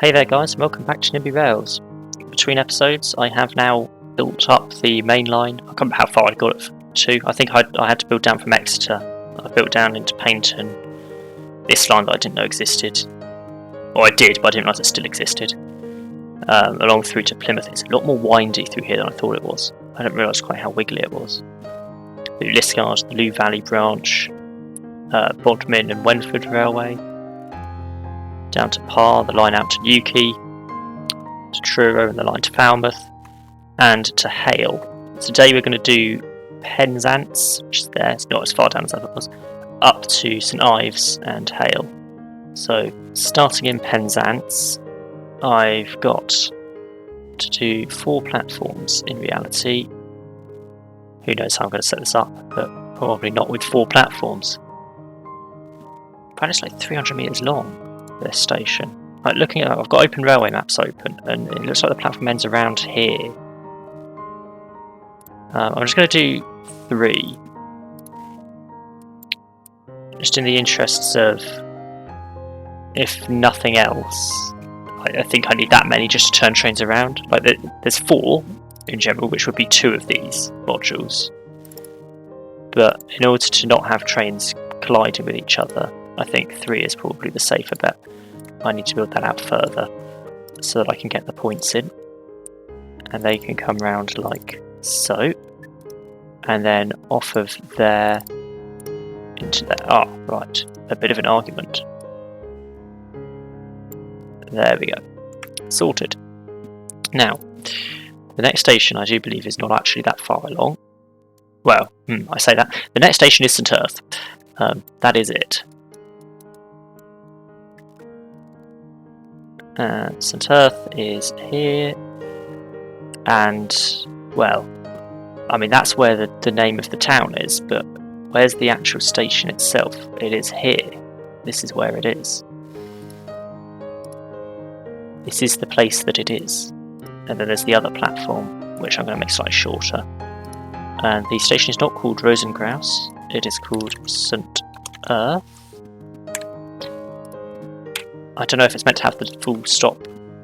Hey there guys, and welcome back to NIMBY Rails. Between episodes, I have now built up the main line. I can't remember how far I got it to. I think I had to build down from Exeter. I built down into Paynton. This line that I didn't know existed. Or I did, but I didn't realise it still existed. Along through to Plymouth. It's a lot more windy through here than I thought it was. I didn't realise quite how wiggly it was. The Liscard, the Lou Valley branch, Bodmin and Wenford Railway. Down to Parr, the line out to Newquay, to Truro and the line to Falmouth, and to Hale. Today we're going to do Penzance, which is there, it's not as far down as I thought it was, up to St Ives and Hale. So starting in Penzance, I've got to do 4 platforms in reality. Who knows how I'm going to set this up, but probably not with 4 platforms. But it's like 300 metres long. This station. Like looking at, I've got open railway maps open, and it looks like the platform ends around here. I'm just going to do 3, just in the interests of, if nothing else, I think I need that many just to turn trains around. Like there's 4 in general, which would be 2 of these modules. But in order to not have trains colliding with each other, I think 3 is probably the safer bet. I need to build that out further so that I can get the points in, and they can come round like so, and then off of there into there. Oh, right, a bit of an argument. There we go, sorted. Now, the next station I do believe is not actually that far along. Well, I say that. The next station is St Ives. That is it. St Ives is here, and well, I mean that's where the name of the town is, but where's the actual station itself? It is here. This is where it is. This is the place that it is. And then there's the other platform, which I'm going to make slightly shorter. And the station is not called Rosengraus, it is called St Ives. I don't know if it's meant to have the full stop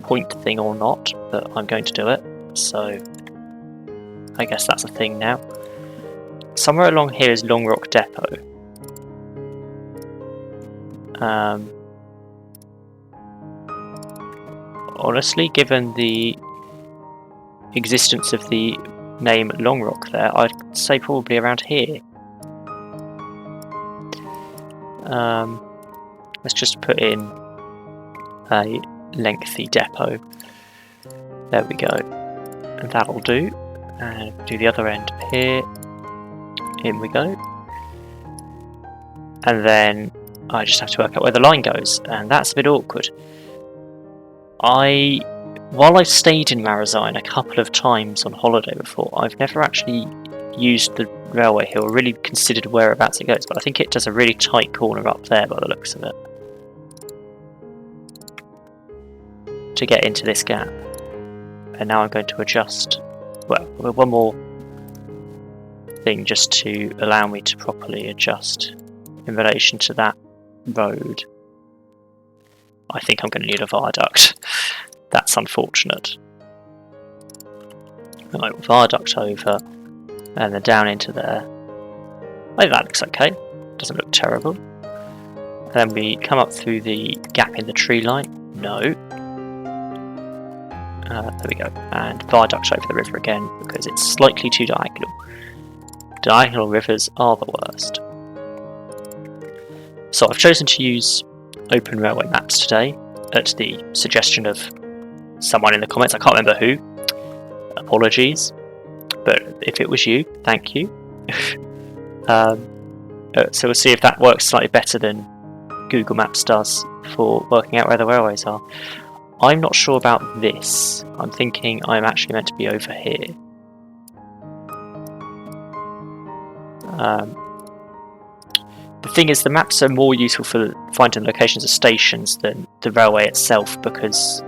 point thing or not, but I'm going to do it, so I guess that's a thing now. Somewhere along here is Long Rock Depot. Honestly, given the existence of the name Long Rock there, I'd say probably around here. Let's just put in a lengthy depot. There we go, and that'll do. And do the other end here. In we go. And then I just have to work out where the line goes, and that's a bit awkward. While I've stayed in Marizine a couple of times on holiday before, I've never actually used the railway here or really considered whereabouts it goes, but I think it does a really tight corner up there by the looks of it, to get into this gap. And now I'm going to adjust, well, one more thing just to allow me to properly adjust in relation to that road. I think I'm going to need a viaduct. That's unfortunate. Right, viaduct over and then down into there. Oh, that looks okay, doesn't look terrible. And then we come up through the gap in the tree line. No. There we go, and viaduct over the river again because it's slightly too diagonal. Diagonal rivers are the worst. So I've chosen to use open railway maps today at the suggestion of someone in the comments. I can't remember who. Apologies, but if it was you, thank you. So we'll see if that works slightly better than Google Maps does for working out where the railways are. I'm not sure about this. I'm thinking I'm actually meant to be over here. The thing is, the maps are more useful for finding locations of stations than the railway itself, because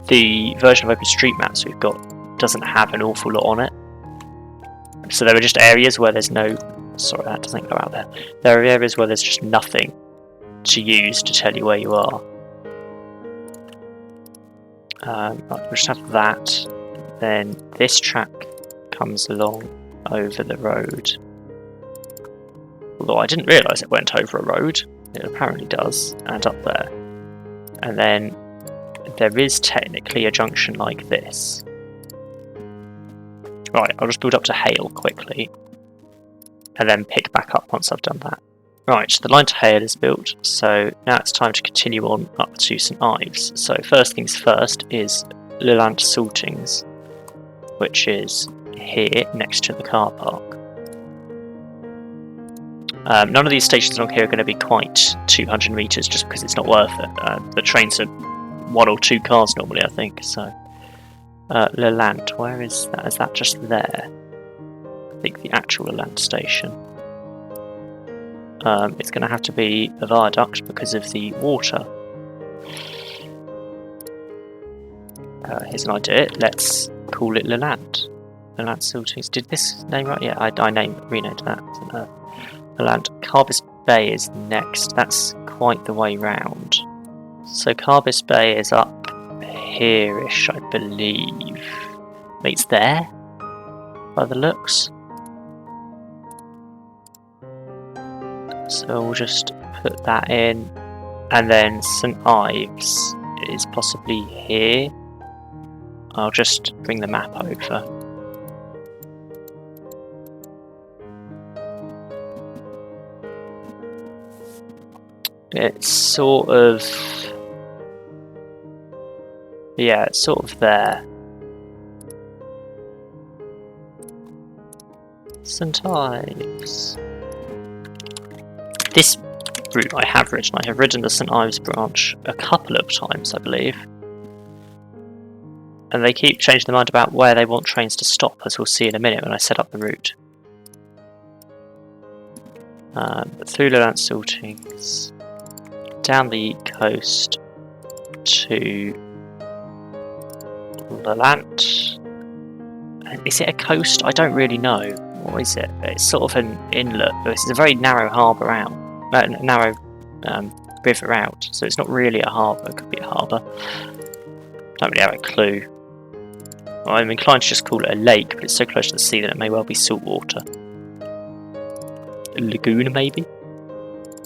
the version of OpenStreetMaps we've got doesn't have an awful lot on it. So there are just areas where there's no... Sorry, that doesn't go out there. There are areas where there's just nothing to use to tell you where you are. We'll just have that. Then this track comes along over the road. Although I didn't realise it went over a road. It apparently does, and up there. And then there is technically a junction like this. Right, I'll just build up to Hale quickly, and then pick back up once I've done that. Right, the line to Hale is built, so now it's time to continue on up to St Ives. So first things first is Lelant Saltings, which is here next to the car park. None of these stations along here are going to be quite 200 metres just because it's not worth it. The trains are 1 or 2 cars normally, I think. So, Lelant, where is that? Is that just there? I think the actual Lelant station. It's going to have to be a viaduct because of the water. Here's an idea. Let's call it Lelant. Lelant Saltings. Did this name right? Yeah, I renamed that. Lelant. Carbis Bay is next. That's quite the way round. So Carbis Bay is up here-ish, I believe. It's there, by the looks. So we'll just put that in. And then St Ives is possibly here. I'll just bring the map over. It's sort of... yeah, it's sort of there. St Ives. This route I have ridden the St Ives branch a couple of times, I believe. And they keep changing their mind about where they want trains to stop, as we'll see in a minute when I set up the route. Through Lelant Saltings, down the coast to Lelant. Is it a coast? I don't really know. What is it? It's sort of an inlet. It's a very narrow harbour out. Narrow river out. So it's not really a harbour. It could be a harbour. Don't really have a clue. Well, I'm inclined to just call it a lake, but it's so close to the sea that it may well be salt water. A lagoon, maybe?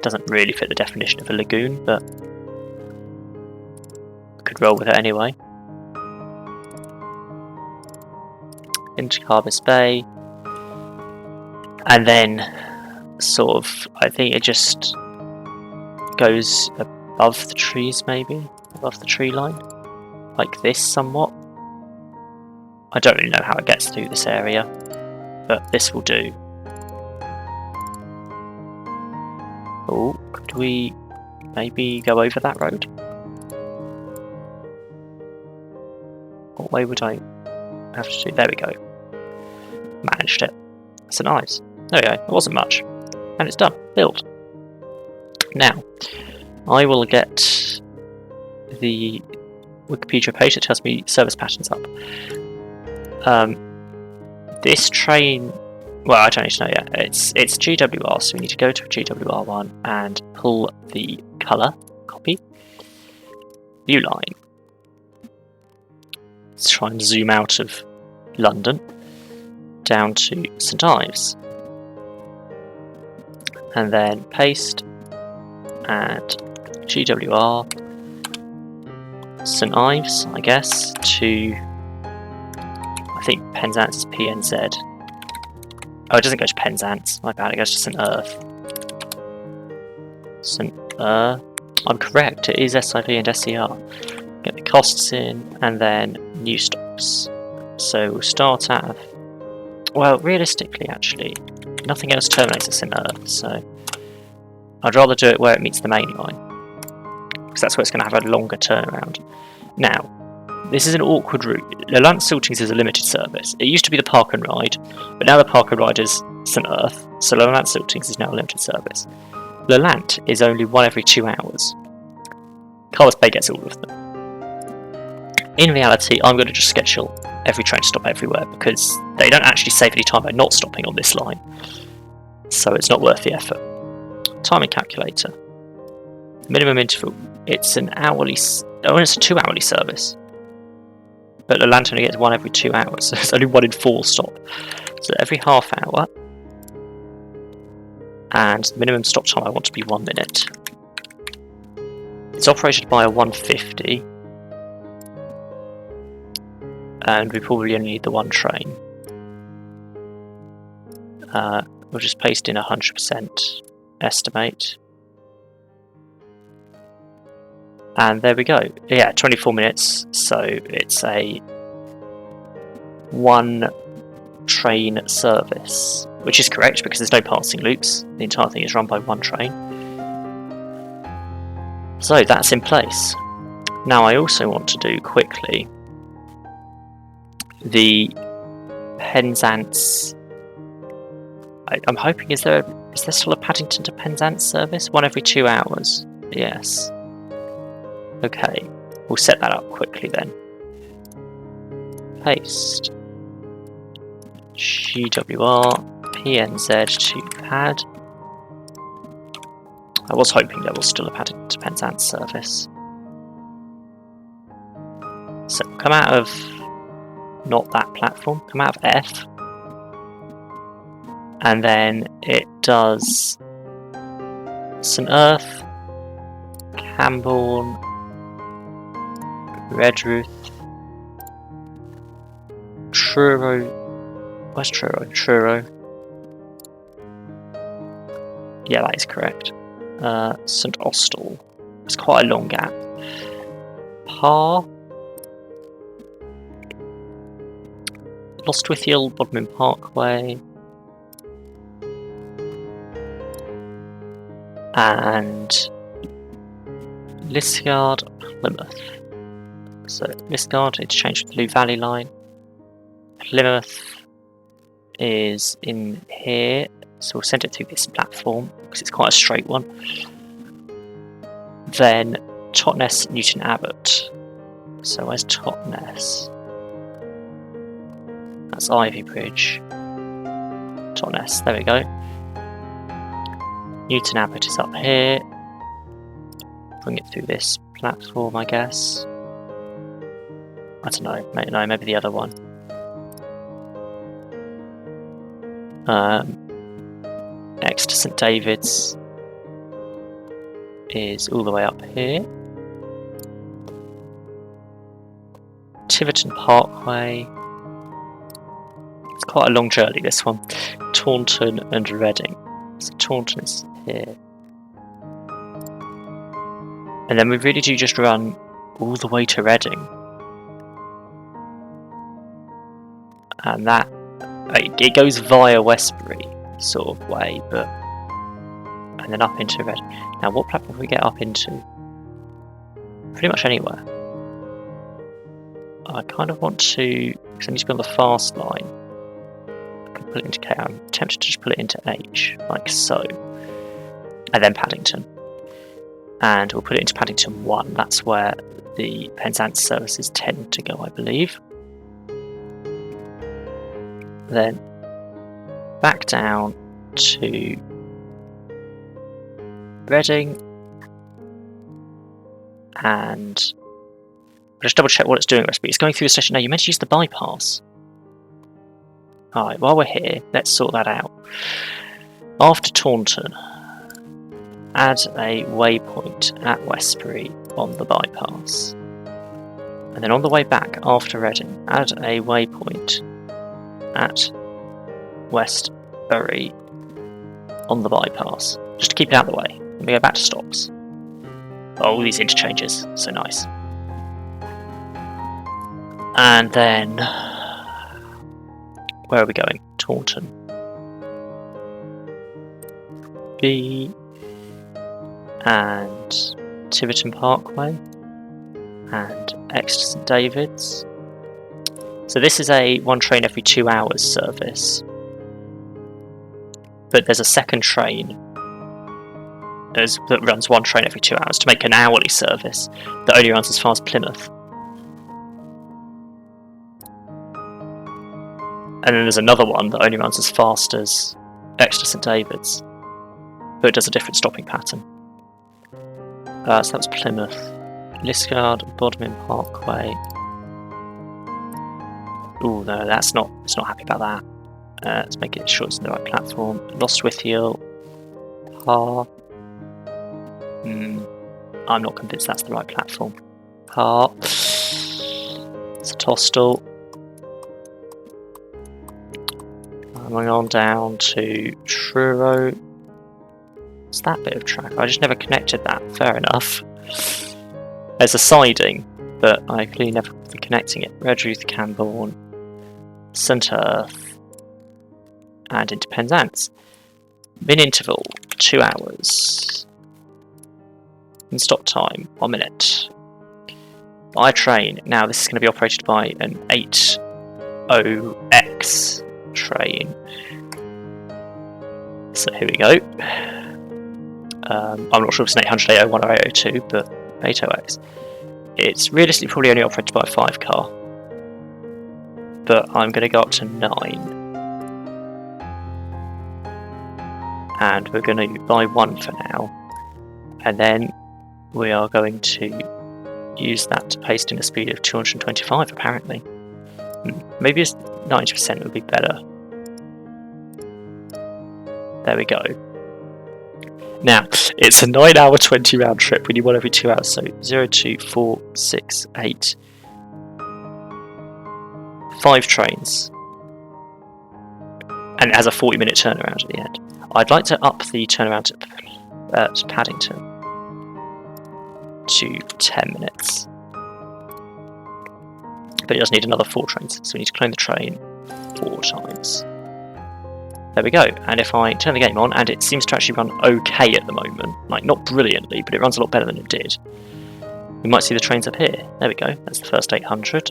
Doesn't really fit the definition of a lagoon, but could roll with it anyway. Into Carbis Bay, and then sort of, I think it just goes above the trees, maybe above the tree line, like this somewhat. I don't really know how it gets through this area, but this will do. Oh, could we maybe go over that road? What way would I have to do? There we go. Managed it. St Ives. There we go. It wasn't much. And it's done. Built. Now, I will get the Wikipedia page that tells me service patterns up. This train... well, I don't need to know yet. It's GWR, so we need to go to GWR1 and pull the colour, copy, view line. Let's try and zoom out of London down to St Ives. And then paste and GWR St Ives, I guess, to... I think Penzance is PNZ. Oh, it doesn't go to Penzance. My bad, it goes to St Earth. I'm correct, it is SIV and SER. Get the costs in, and then new stops. So we'll start at... well, realistically, actually, nothing else terminates at St Earth, so I'd rather do it where it meets the main line, because that's where it's going to have a longer turnaround. Now, this is an awkward route. Lelant Saltings is a limited service. It used to be the Park and Ride, but now the Park and Ride is St Earth, so Lelant Saltings is now a limited service. Lelant is only 1 every 2 hours. Carbis Bay gets all of them. In reality, I'm going to just schedule every train to stop everywhere, because they don't actually save any time by not stopping on this line, so it's not worth the effort. Timing calculator. Minimum interval. It's an hourly... oh, it's a 2 hourly service. but the lantern only gets one every 2 hours, so it's only 1 in 4 stop. So every half hour, and the minimum stop time I want to be 1 minute. It's operated by a 150, and we probably only need the 1 train. We'll just paste in 100% estimate. And there we go. Yeah, 24 minutes, so it's a 1 train service, which is correct because there's no passing loops. The entire thing is run by 1 train. So that's in place. Now I also want to do quickly the Penzance. I'm hoping, is there still a Paddington to Penzance service? 1 every 2 hours. Yes. Okay, we'll set that up quickly then. Paste. GWR PNZ to pad. I was hoping there was still a Paddington to Penzance service. So come out of not that platform, come out of F. And then it does St Ives, Camborne, Redruth, Truro. Where's Truro? Truro. Yeah, that is correct. St Austell. It's quite a long gap. Par. Lostwithiel, Bodmin Parkway. And Liskeard, Plymouth. So Liskeard interchange with the Lou Valley line. Plymouth is in here, so we'll send it through this platform because it's quite a straight one. Then Totnes, Newton Abbot. So where's Totnes? That's Ivy Bridge. Totnes, there we go. Newton Abbot is up here. Bring it through this platform, I guess. I don't know. No, maybe the other one. Next to St David's is all the way up here. Tiverton Parkway. It's quite a long journey, this one. Taunton and Reading. So Taunton is here. And then we really do just run all the way to Reading. And that, it goes via Westbury sort of way, but and then up into Reading. Now what platform can we get up into? Pretty much anywhere. I kind of want to, because I need to be on the fast line. I can put it into K. I'm tempted to just put it into H, like so. And then Paddington. And we'll put it into Paddington 1. That's where the Penzance services tend to go, I believe. Then back down to Reading. And I'll just double check what it's doing. It's going through the station. Now, you meant to use the bypass. Alright, while we're here, let's sort that out. After Taunton, add a waypoint at Westbury on the bypass. And then on the way back after Reading, add a waypoint at Westbury on the bypass. Just to keep it out of the way. Let me go back to stops. Oh, all these interchanges. So nice. And then where are we going? Taunton. B and Tiverton Parkway and X to St David's. So this is a 1 train every 2 hours service, but there's a second train that runs 1 train every 2 hours to make an hourly service that only runs as far as Plymouth. And then there's another one that only runs as fast as X to St David's, but it does a different stopping pattern. So that was Plymouth, Liskeard, Bodmin Parkway, Oh no, it's not happy about that. Let's make it sure it's on the right platform. Lostwithiel. I'm not convinced that's the right platform. Satostal. Coming on down to Truro. What's that bit of track? I just never connected that. Fair enough. There's a siding, but I clearly never been connecting it. Redruth, Camborne, St Ives, and into Penzance. Min interval 2 hours. And stop time 1 minute. By train. Now this is going to be operated by an 80X train. So here we go. I'm not sure if it's an 800, 801 or 802, but 80X. It's realistically probably only operated by a 5 car. But I'm going to go up to 9. And we're going to buy 1 for now. And then we are going to use that to paste in a speed of 225 apparently. Maybe 90% would be better. There we go. Now, it's a 9 hour 20 round trip. We need 1 every 2 hours. So 0, 2, 4, 6, 8. 5 trains. And it has a 40-minute turnaround at the end. I'd like to up the turnaround to Paddington to 10 minutes. But it does need another 4 trains, so we need to clone the train 4 times. There we go, and if I turn the game on, and it seems to actually run okay at the moment, like not brilliantly, but it runs a lot better than it did. We might see the trains up here. There we go, that's the first 800.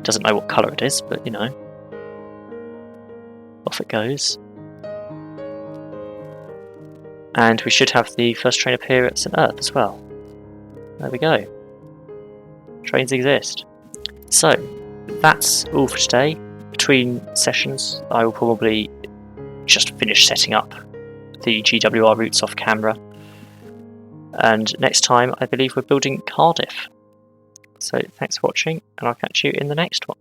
Doesn't know what colour it is, but you know. Off it goes. And we should have the first train appear at St Ives as well. There we go. Trains exist. So, that's all for today. Between sessions, I will probably just finish setting up the GWR routes off camera. And next time, I believe we're building Cardiff. So, thanks for watching, and I'll catch you in the next one.